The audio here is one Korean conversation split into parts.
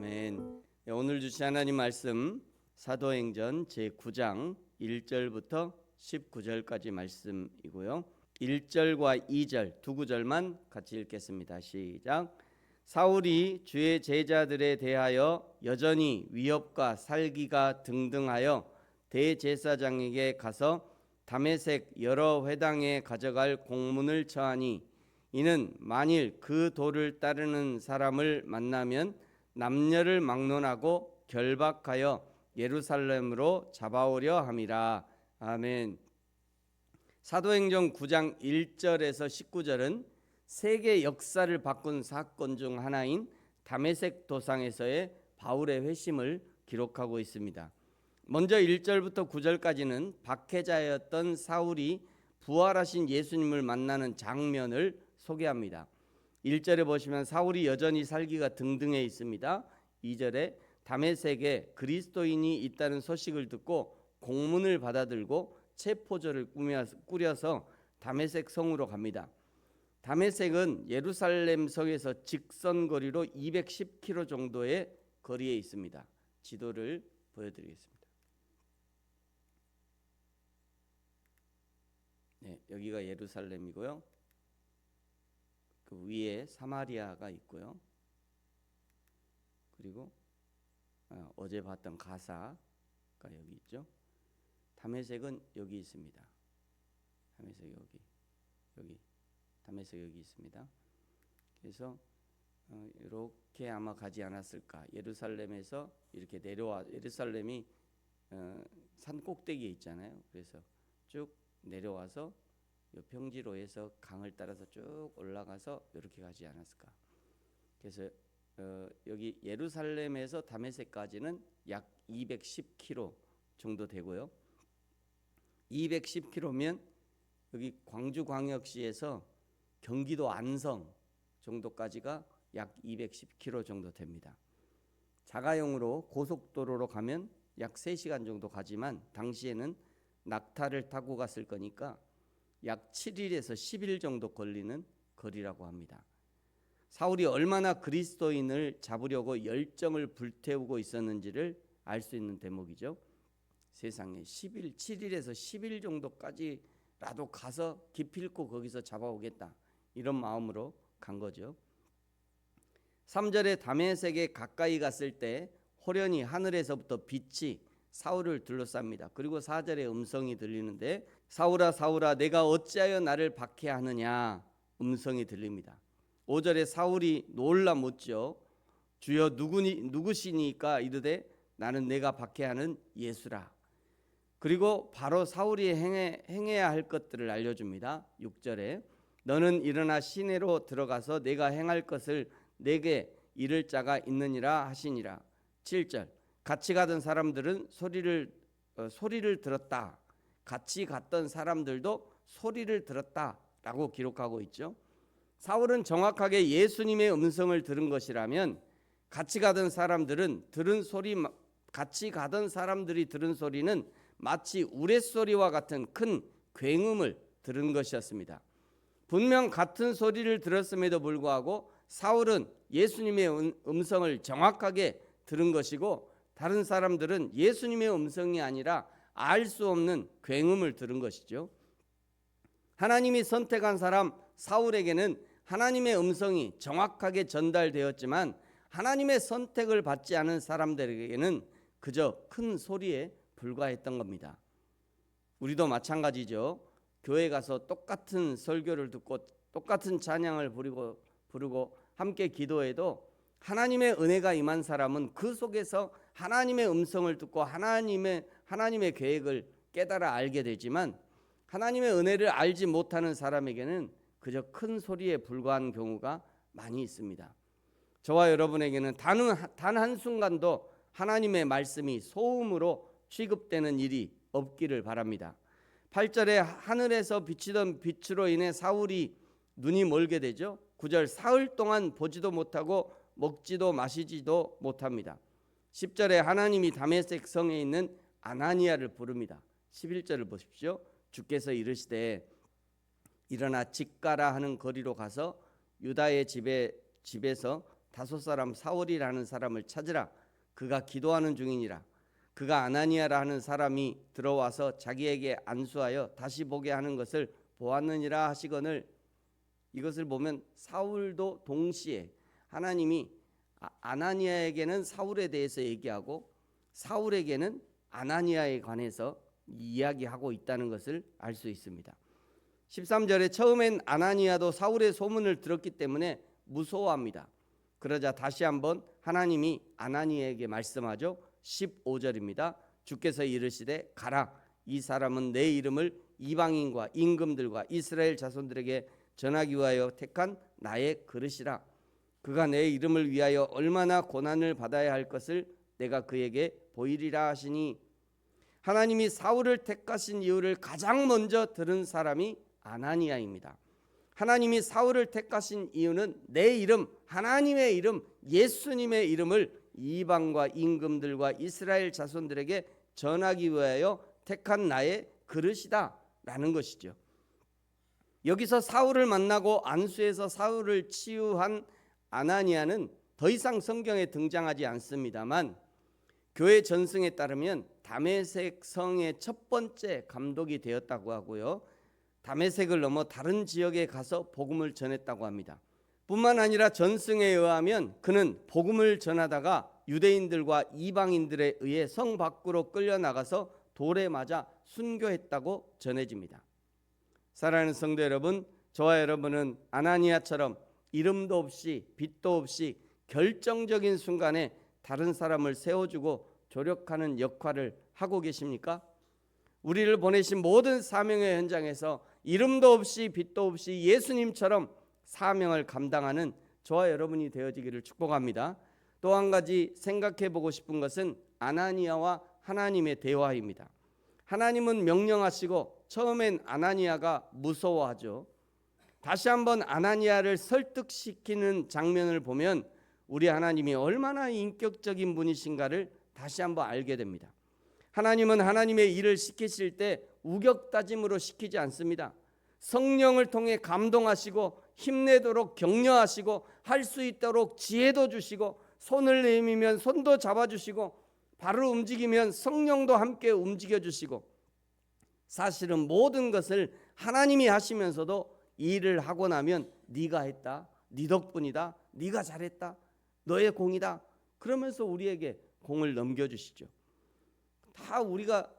아멘. 오늘 주신 하나님 말씀 사도행전 제9장 1절부터 19절까지 말씀이고요. 1절과 2절 두 구절만 같이 읽겠습니다. 시작. 사울이 주의 제자들에 대하여 여전히 위협과 살기가 등등하여 대제사장에게 가서 다메섹 여러 회당에 가져갈 공문을 처하니 이는 만일 그 도를 따르는 사람을 만나면 남녀를 막론하고 결박하여 예루살렘으로 잡아오려 함이라. 아멘. 사도행전 9장 1절에서 19절은 세계 역사를 바꾼 사건 중 하나인 다메섹 도상에서의 바울의 회심을 기록하고 있습니다. 먼저 1절부터 9절까지는 박해자였던 사울이 부활하신 예수님을 만나는 장면을 소개합니다. 1절에 보시면 사울이 여전히 살기가 등등해 있습니다. 2절에 다메섹에 그리스도인이 있다는 소식을 듣고 공문을 받아들고 체포조를 꾸려서 다메섹 성으로 갑니다. 다메섹은 예루살렘 성에서 직선 거리로 210km 정도의 거리에 있습니다. 지도를 보여드리겠습니다. 네, 여기가 예루살렘이고요. 그 위에 사마리아가 있고요. 그리고 어제 봤던 가사가 여기 있죠. 다메섹은 여기 있습니다. 다메섹 여기 다메섹 여기 있습니다. 그래서 이렇게 아마 가지 않았을까. 예루살렘에서 이렇게 내려와 예루살렘이 산 꼭대기에 있잖아요. 그래서 쭉 내려와서 평지로에서 강을 따라서 쭉 올라가서 이렇게 가지 않았을까. 그래서 여기 예루살렘에서 다메섹까지는 약 210km 정도 되고요. 210km면 여기 광주광역시에서 경기도 안성 정도까지가 약 210km 정도 됩니다. 자가용으로 고속도로로 가면 약 3시간 정도 가지만 당시에는 낙타를 타고 갔을 거니까 약 7일에서 10일 정도 걸리는 거리라고 합니다. 사울이 얼마나 그리스도인을 잡으려고 열정을 불태우고 있었는지를 알 수 있는 대목이죠. 세상에 7일에서 10일 정도까지라도 가서 기필코 거기서 잡아오겠다 이런 마음으로 간 거죠. 3절에 다메섹에 가까이 갔을 때 호련히 하늘에서부터 빛이 사울을 둘러쌉니다. 그리고 4절에 음성이 들리는데 사울아 사울아 내가 어찌하여 나를 박해하느냐 음성이 들립니다. 5절에 사울이 놀라 묻죠. 주여 누구시니까 이르되 나는 내가 박해하는 예수라. 그리고 바로 사울이 행해야 할 것들을 알려줍니다. 6절에 너는 일어나 시내로 들어가서 내가 행할 것을 내게 이를 자가 있느니라 하시니라. 7절 같이 가던 사람들은 소리를 들었다. 같이 갔던 사람들도 소리를 들었다라고 기록하고 있죠. 사울은 정확하게 예수님의 음성을 들은 것이라면 같이 가던 사람들이 들은 소리는 마치 우레소리와 같은 큰 굉음을 들은 것이었습니다. 분명 같은 소리를 들었음에도 불구하고 사울은 예수님의 음성을 정확하게 들은 것이고 다른 사람들은 예수님의 음성이 아니라 알 수 없는 굉음을 들은 것이죠. 하나님이 선택한 사람 사울에게는 하나님의 음성이 정확하게 전달되었지만 하나님의 선택을 받지 않은 사람들에게는 그저 큰 소리에 불과했던 겁니다. 우리도 마찬가지죠. 교회 가서 똑같은 설교를 듣고 똑같은 찬양을 부르고 함께 기도해도 하나님의 은혜가 임한 사람은 그 속에서 하나님의 음성을 듣고 하나님의 계획을 깨달아 알게 되지만 하나님의 은혜를 알지 못하는 사람에게는 그저 큰 소리에 불과한 경우가 많이 있습니다. 저와 여러분에게는 단 한순간도 하나님의 말씀이 소음으로 취급되는 일이 없기를 바랍니다. 8절에 하늘에서 비치던 빛으로 인해 사울이 눈이 멀게 되죠. 9절 사흘 동안 보지도 못하고 먹지도 마시지도 못합니다. 10절에 하나님이 다메섹 성에 있는 아나니아를 부릅니다. 11절을 보십시오. 주께서 이르시되 일어나 집 가라 하는 거리로 가서 유다의 집에서 다소 사람 사울이라는 사람을 찾으라. 그가 기도하는 중이니라. 그가 아나니아라 하는 사람이 들어와서 자기에게 안수하여 다시 보게 하는 것을 보았느니라 하시거늘. 이것을 보면 사울도 동시에 하나님이 아나니아에게는 사울에 대해서 얘기하고 사울에게는 아나니아에 관해서 이야기하고 있다는 것을 알 수 있습니다. 13절에 처음엔 아나니아도 사울의 소문을 들었기 때문에 무서워합니다. 그러자 다시 한번 하나님이 아나니아에게 말씀하죠. 15절입니다. 주께서 이르시되 가라. 이 사람은 내 이름을 이방인과 임금들과 이스라엘 자손들에게 전하기 위하여 택한 나의 그릇이라. 그가 내 이름을 위하여 얼마나 고난을 받아야 할 것을 내가 그에게 보이리라 하시니, 하나님이 사울을 택하신 이유를 가장 먼저 들은 사람이 아나니아입니다. 하나님이 사울을 택하신 이유는 내 이름, 하나님의 이름, 예수님의 이름을 이방과 임금들과 이스라엘 자손들에게 전하기 위하여 택한 나의 그릇이다 라는 것이죠. 여기서 사울을 만나고 안수해서 사울을 치유한 아나니아는 더 이상 성경에 등장하지 않습니다만, 교회 전승에 따르면 다메섹 성의 첫 번째 감독이 되었다고 하고요, 다메섹을 넘어 다른 지역에 가서 복음을 전했다고 합니다. 뿐만 아니라 전승에 의하면 그는 복음을 전하다가 유대인들과 이방인들에 의해 성 밖으로 끌려나가서 돌에 맞아 순교했다고 전해집니다. 사랑하는 성도 여러분, 저와 여러분은 아나니아처럼 이름도 없이 빛도 없이 결정적인 순간에 다른 사람을 세워주고 조력하는 역할을 하고 계십니까? 우리를 보내신 모든 사명의 현장에서 이름도 없이 빛도 없이 예수님처럼 사명을 감당하는 저와 여러분이 되어지기를 축복합니다. 또 한 가지 생각해 보고 싶은 것은 아나니아와 하나님의 대화입니다. 하나님은 명령하시고 처음엔 아나니아가 무서워하죠. 다시 한번 아나니아를 설득시키는 장면을 보면 우리 하나님이 얼마나 인격적인 분이신가를 다시 한번 알게 됩니다. 하나님은 하나님의 일을 시키실 때 우격다짐으로 시키지 않습니다. 성령을 통해 감동하시고 힘내도록 격려하시고 할 수 있도록 지혜도 주시고 손을 내밀면 손도 잡아주시고 발을 움직이면 성령도 함께 움직여주시고, 사실은 모든 것을 하나님이 하시면서도 일을 하고 나면 네가 했다, 네 덕분이다, 네가 잘했다, 너의 공이다 그러면서 우리에게 공을 넘겨주시죠. 다 우리가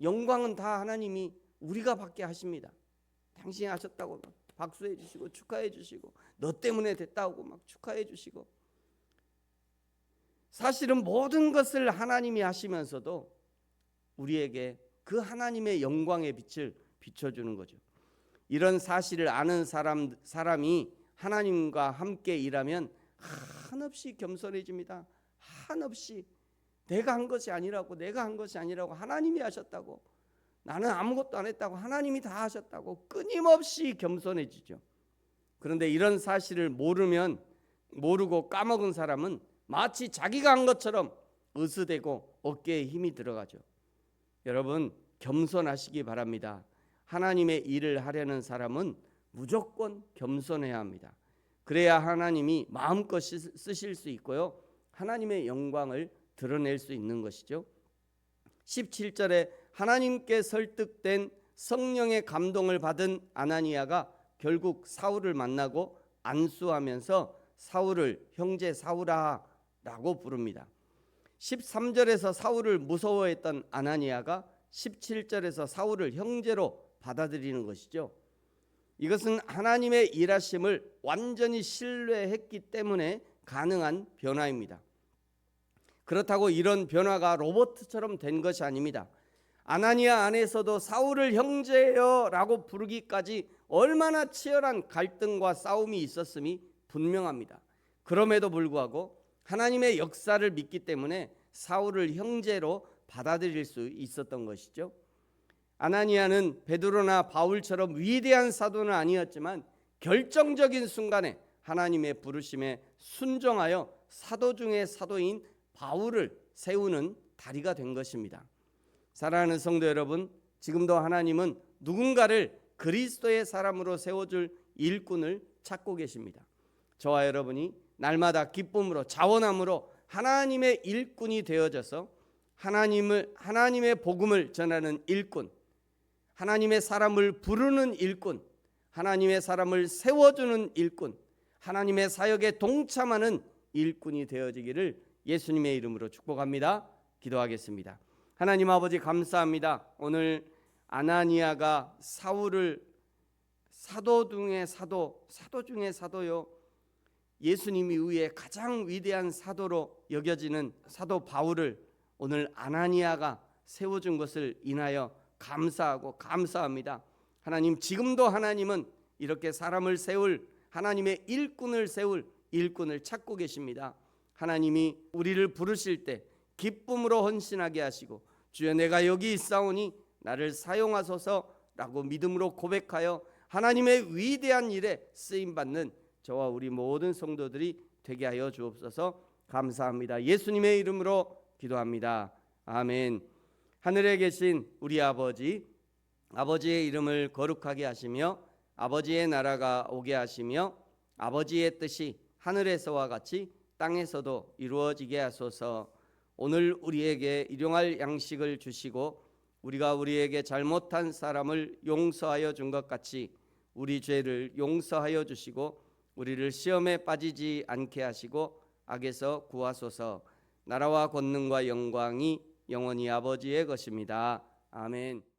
영광은 다 하나님이 우리가 받게 하십니다. 당신이 하셨다고 막 박수해 주시고 축하해 주시고 너 때문에 됐다고 막 축하해 주시고, 사실은 모든 것을 하나님이 하시면서도 우리에게 그 하나님의 영광의 빛을 비춰주는 거죠. 이런 사실을 아는 사람이 하나님과 함께 일하면 한없이 겸손해집니다. 한없이 내가 한 것이 아니라고, 내가 한 것이 아니라고, 하나님이 하셨다고, 나는 아무것도 안 했다고, 하나님이 다 하셨다고 끊임없이 겸손해지죠. 그런데 이런 사실을 모르고 까먹은 사람은 마치 자기가 한 것처럼 으스대고 어깨에 힘이 들어가죠. 여러분, 겸손하시기 바랍니다. 하나님의 일을 하려는 사람은 무조건 겸손해야 합니다. 그래야 하나님이 마음껏 쓰실 수 있고요, 하나님의 영광을 드러낼 수 있는 것이죠. 17절에 하나님께 설득된 성령의 감동을 받은 아나니아가 결국 사울을 만나고 안수하면서 사울을 형제 사울아 라고 부릅니다. 13절에서 사울을 무서워했던 아나니아가 17절에서 사울을 형제로 받아들이는 것이죠. 이것은 하나님의 일하심을 완전히 신뢰했기 때문에 가능한 변화입니다. 그렇다고 이런 변화가 로봇처럼 된 것이 아닙니다. 아나니아 안에서도 사울을 형제여 라고 부르기까지 얼마나 치열한 갈등과 싸움이 있었음이 분명합니다. 그럼에도 불구하고 하나님의 역사를 믿기 때문에 사울을 형제로 받아들일 수 있었던 것이죠. 아나니아는 베드로나 바울처럼 위대한 사도는 아니었지만 결정적인 순간에 하나님의 부르심에 순종하여 사도 중의 사도인 바울을 세우는 다리가 된 것입니다. 사랑하는 성도 여러분, 지금도 하나님은 누군가를 그리스도의 사람으로 세워줄 일꾼을 찾고 계십니다. 저와 여러분이 날마다 기쁨으로 자원함으로 하나님의 일꾼이 되어져서 하나님의 복음을 전하는 일꾼, 하나님의 사람을 부르는 일꾼, 하나님의 사람을 세워주는 일꾼, 하나님의 사역에 동참하는 일꾼이 되어지기를 예수님의 이름으로 축복합니다. 기도하겠습니다. 하나님 아버지 감사합니다. 오늘 아나니아가 사울을 사도 중에 사도요, 예수님이 위에 가장 위대한 사도로 여겨지는 사도 바울을 오늘 아나니아가 세워준 것을 인하여 감사하고 감사합니다. 하나님, 지금도 하나님은 이렇게 사람을 세울, 하나님의 일꾼을 세울 일꾼을 찾고 계십니다. 하나님이 우리를 부르실 때 기쁨으로 헌신하게 하시고, 주여 내가 여기 있사오니 나를 사용하소서라고 믿음으로 고백하여 하나님의 위대한 일에 쓰임받는 저와 우리 모든 성도들이 되게 하여 주옵소서. 감사합니다. 예수님의 이름으로 기도합니다. 아멘. 하늘에 계신 우리 아버지, 아버지의 이름을 거룩하게 하시며 아버지의 나라가 오게 하시며 아버지의 뜻이 하늘에서와 같이 땅에서도 이루어지게 하소서. 오늘 우리에게 일용할 양식을 주시고 우리가 우리에게 잘못한 사람을 용서하여 준 것 같이 우리 죄를 용서하여 주시고 우리를 시험에 빠지지 않게 하시고 악에서 구하소서. 나라와 권능과 영광이 영원히 아버지의 것입니다. 아멘.